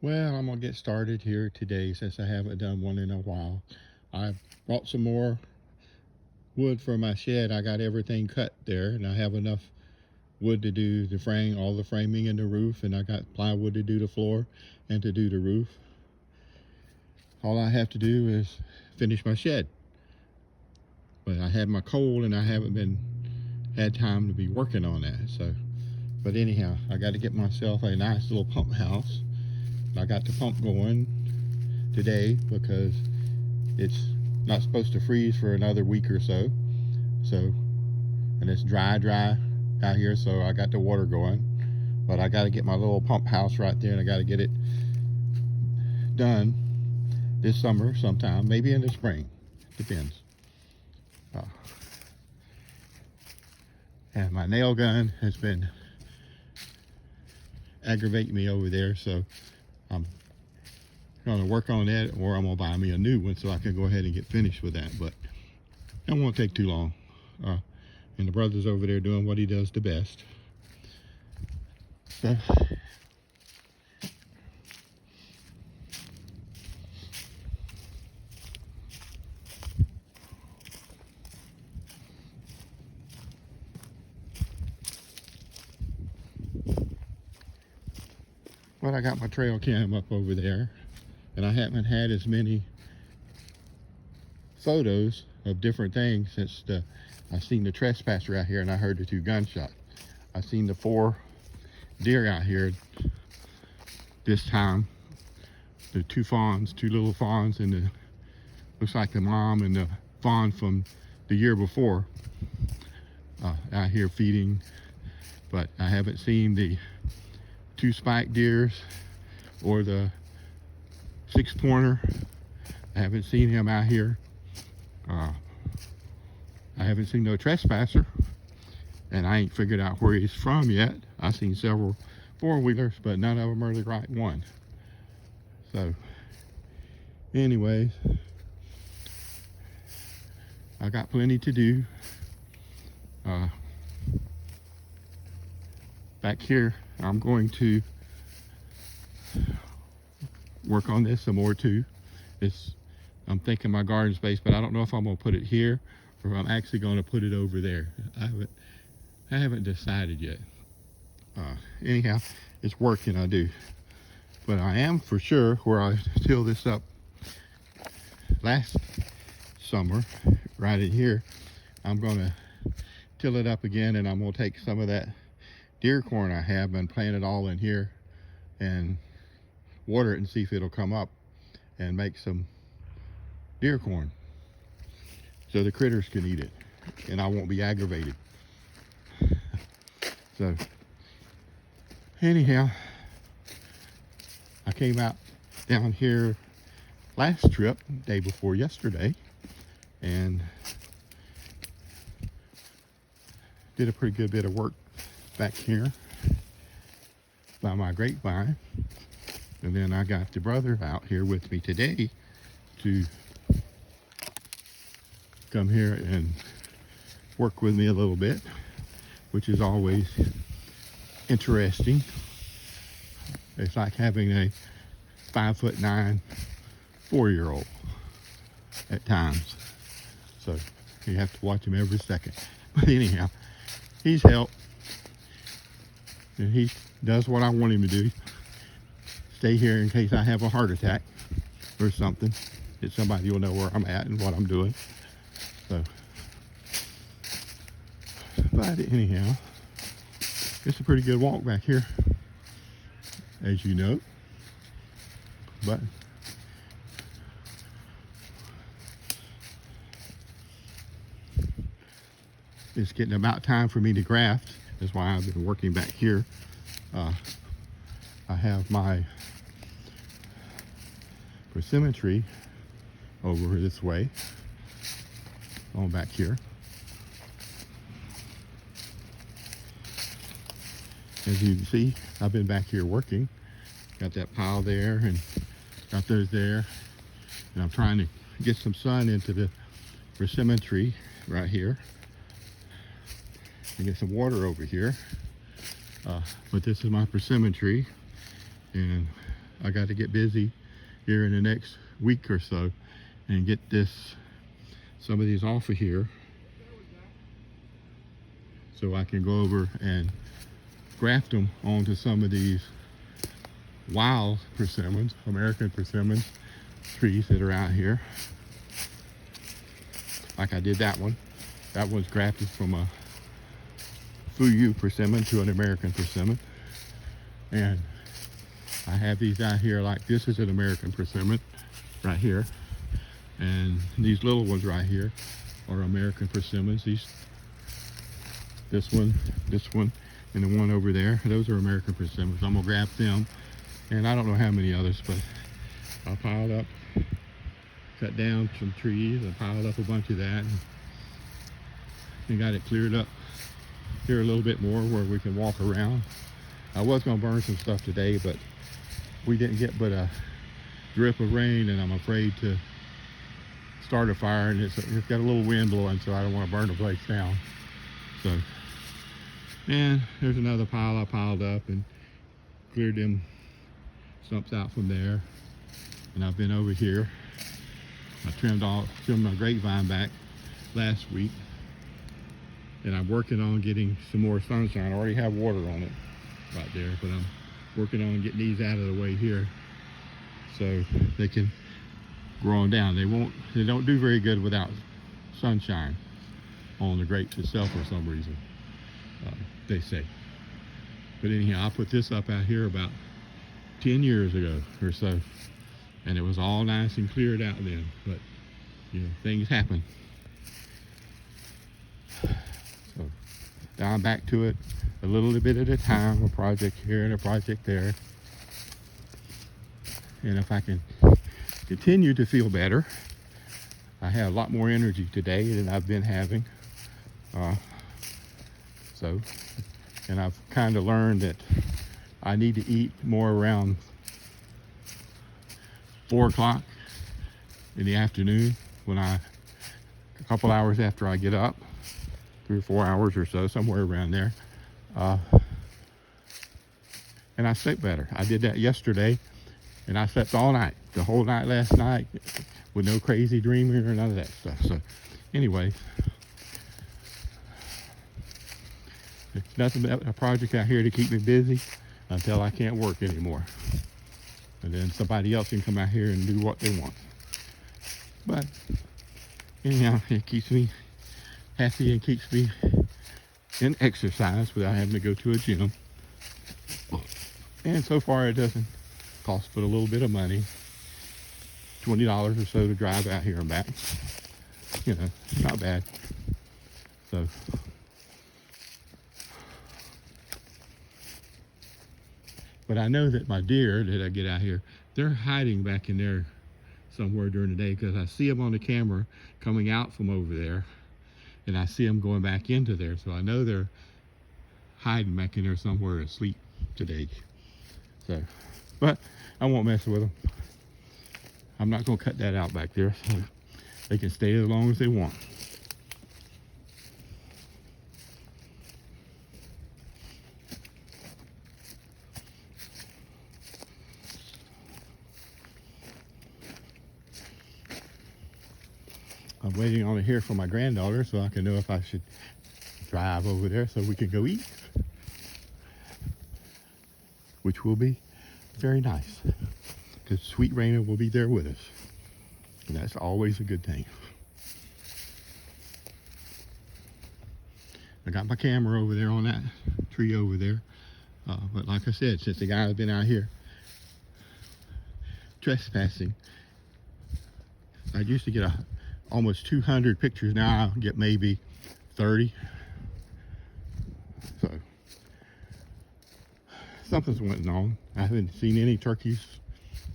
Well, I'm gonna get started here today since I haven't done one in a while. I bought some more wood for my shed. I got everything cut there, and I have enough wood to do the frame, all the framing and the roof, and I got plywood to do the floor and to do the roof. All I have to do is finish my shed. But I had my coal, and I haven't been had time to be working on that. But anyhow, I got to get myself a nice little pump house. I got the pump going today because it's not supposed to freeze for another week or so. And it's dry out here, so I got the water going. But I got to get my little pump house right there, and I got to get it done this summer sometime, maybe in the spring, depends. Uh, and my nail gun has been aggravating me over there, so I'm going to work on that, or I'm going to buy me a new one so I can go ahead and get finished with that. But it won't take too long. And the brother's over there doing what he does the best. So, well, I got my trail cam up over there, and I haven't had as many photos of different things since I seen the trespasser out here and I heard the 2 gunshots. I seen the 4 deer out here this time. The 2 fawns, 2 little fawns, and the looks like the mom and the fawn from the year before out here feeding. But I haven't seen the 2 spike deers or the 6-pointer. I haven't seen him out here. I haven't seen no trespasser, and I ain't figured out where he's from yet. I've seen several 4-wheelers, but none of them are the right one. So anyways, I got plenty to do. Back here, I'm going to work on this some more too. I'm thinking my garden space, but I don't know if I'm gonna put it here or if I'm actually gonna put it over there. I haven't decided yet. Anyhow, it's working, I do. But I am for sure where I tilled this up last summer, right in here. I'm gonna till it up again, and I'm gonna take some of that deer corn I have and plant it all in here and water it and see if it'll come up and make some deer corn so the critters can eat it and I won't be aggravated. So anyhow, I came out down here last trip, day before yesterday, and did a pretty good bit of work back here by my grapevine. And then I got the brother out here with me today to come here and work with me a little bit, which is always interesting. It's like having a 5'9" 4-year-old at times. So you have to watch him every second. But anyhow, he's helped. And he does what I want him to do. Stay here in case I have a heart attack or something. That somebody will know where I'm at and what I'm doing. So, but anyhow, it's a pretty good walk back here, as you know. But it's getting about time for me to graft. That's why I've been working back here. I have my persimmon tree over this way, on back here. As you can see, I've been back here working. Got that pile there and got those there. And I'm trying to get some sun into the persimmon tree right here. And get some water over here. But this is my persimmon tree. And I got to get busy here in the next week or so and get some of these off of here so I can go over and graft them onto some of these wild persimmons, American persimmons trees that are out here. Like I did that one. That one's grafted from a Fuyu persimmon to an American persimmon. And I have these out here, like this is an American persimmon right here. And these little ones right here are American persimmons. This one, and the one over there, those are American persimmons. I'm gonna grab them. And I don't know how many others, but I piled up, cut down some trees and piled up a bunch of that and got it cleared up here a little bit more where we can walk around. I was gonna burn some stuff today, but we didn't get but a drip of rain, and I'm afraid to start a fire, and it's got a little wind blowing, so I don't want to burn the place down. So, and there's another pile I piled up and cleared them stumps out from there. And I've been over here. I trimmed my grapevine back last week, and I'm working on getting some more sunshine. I already have water on it right there, but I'm working on getting these out of the way here so they can grow on down. They don't do very good without sunshine on the grapes itself for some reason, they say. But anyhow, I put this up out here about 10 years ago or so, and it was all nice and cleared out then, but you know, things happen. So now I'm back to it a little bit at a time, a project here and a project there. And if I can continue to feel better, I have a lot more energy today than I've been having. And I've kind of learned that I need to eat more around 4 o'clock in the afternoon, a couple hours after I get up, 3 or 4 hours or so, somewhere around there. And I sleep better. I did that yesterday, and I slept all night, the whole night last night, with no crazy dreaming or none of that stuff. So anyway, it's nothing but a project out here to keep me busy until I can't work anymore. And then somebody else can come out here and do what they want. But anyhow, it keeps me happy and keeps me in exercise without having to go to a gym. And so far it doesn't cost but a little bit of money, $20 or so to drive out here and back. You know, not bad. So but I know that my deer that I get out here, they're hiding back in there somewhere during the day, because I see them on the camera coming out from over there, and I see them going back into there. So I know they're hiding back in there somewhere asleep today. So, but I won't mess with them. I'm not going to cut that out back there, so they can stay as long as they want. I'm waiting on to hear from my granddaughter so I can know if I should drive over there so we can go eat, which will be very nice, because Sweet Raina will be there with us, and that's always a good thing. I got my camera over there on that tree over there, but like I said, since the guy has been out here trespassing, I used to get almost 200 pictures. Now I get maybe 30. So something's going on. I haven't seen any turkeys,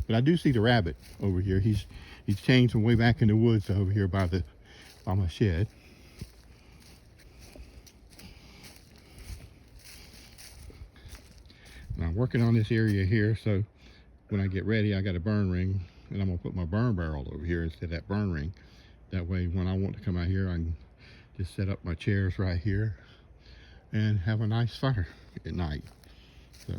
but I do see the rabbit over here. He's changed from way back in the woods over here by my shed. And I'm working on this area here, so when I get ready, I got a burn ring, and I'm gonna put my burn barrel over here instead of that burn ring. That way, when I want to come out here, I can just set up my chairs right here and have a nice fire at night. So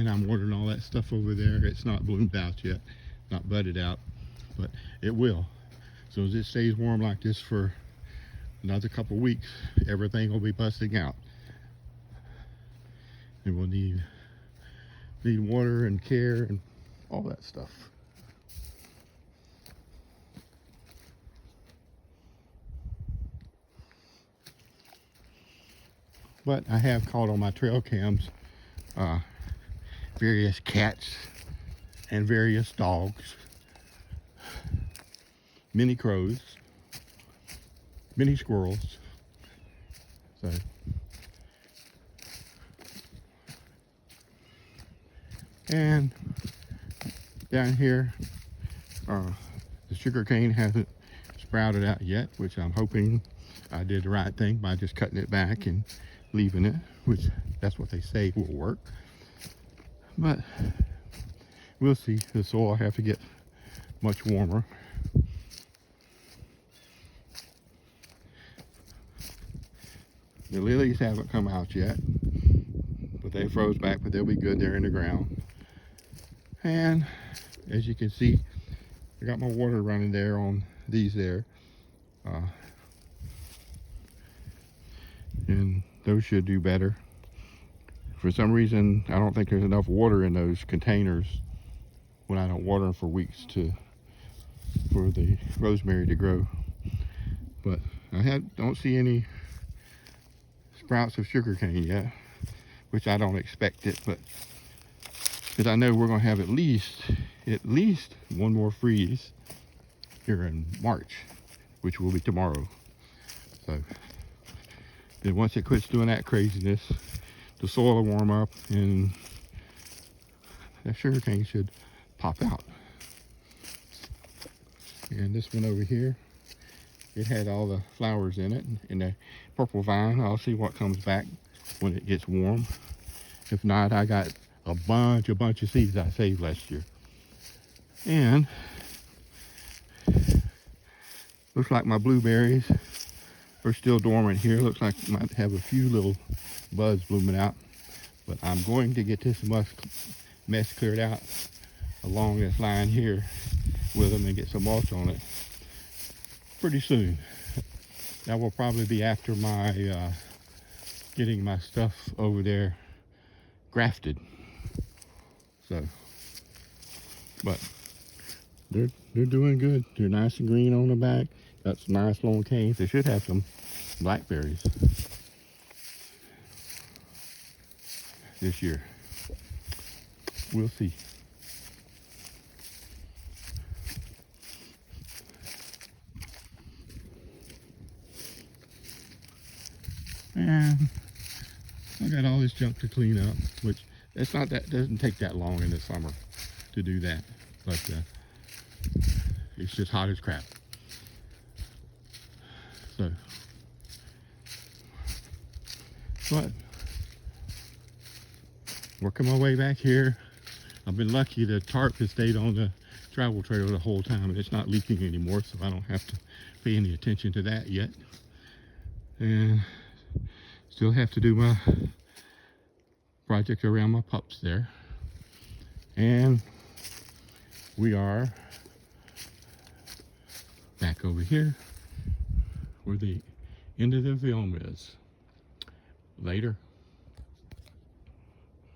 I'm watering all that stuff over there. It's not bloomed out yet, not budded out, but it will. So as it stays warm like this for another couple weeks, everything will be busting out. And we'll need water and care and all that stuff. But I have caught on my trail cams various cats and various dogs, many crows, many squirrels. So and down here, the sugar cane hasn't sprouted out yet, which I'm hoping I did the right thing by just cutting it back and leaving it, which that's what they say will work. But we'll see. The soil will have to get much warmer. The lilies haven't come out yet, but they froze back, but they'll be good. They're in the ground. And as you can see, I got my water running there on these there. And those should do better. For some reason, I don't think there's enough water in those containers when I don't water them for weeks for the rosemary to grow. But I don't see any sprouts of sugarcane yet, which I don't expect it, but because I know we're going to have at least one more freeze here in March, which will be tomorrow. So then once it quits doing that craziness, the soil will warm up and that sugarcane should pop out. And this one over here, it had all the flowers in it, and the purple vine. I'll see what comes back when it gets warm. If not, I got a bunch of seeds I saved last year. And looks like my blueberries are still dormant here. Looks like I might have a few little buds blooming out, but I'm going to get this mess cleared out along this line here with them and get some mulch on it pretty soon. That will probably be after my getting my stuff over there grafted. So, but they're doing good. They're nice and green on the back. Got some nice long canes. They should have some blackberries this year. We'll see. And I got all this junk to clean up, which doesn't take that long in the summer to do that, but it's just hot as crap. So, but working my way back here. I've been lucky the tarp has stayed on the travel trailer the whole time, and it's not leaking anymore, so I don't have to pay any attention to that yet. And still have to do my project around my pups there. And we are back over here where the end of the film is. Later.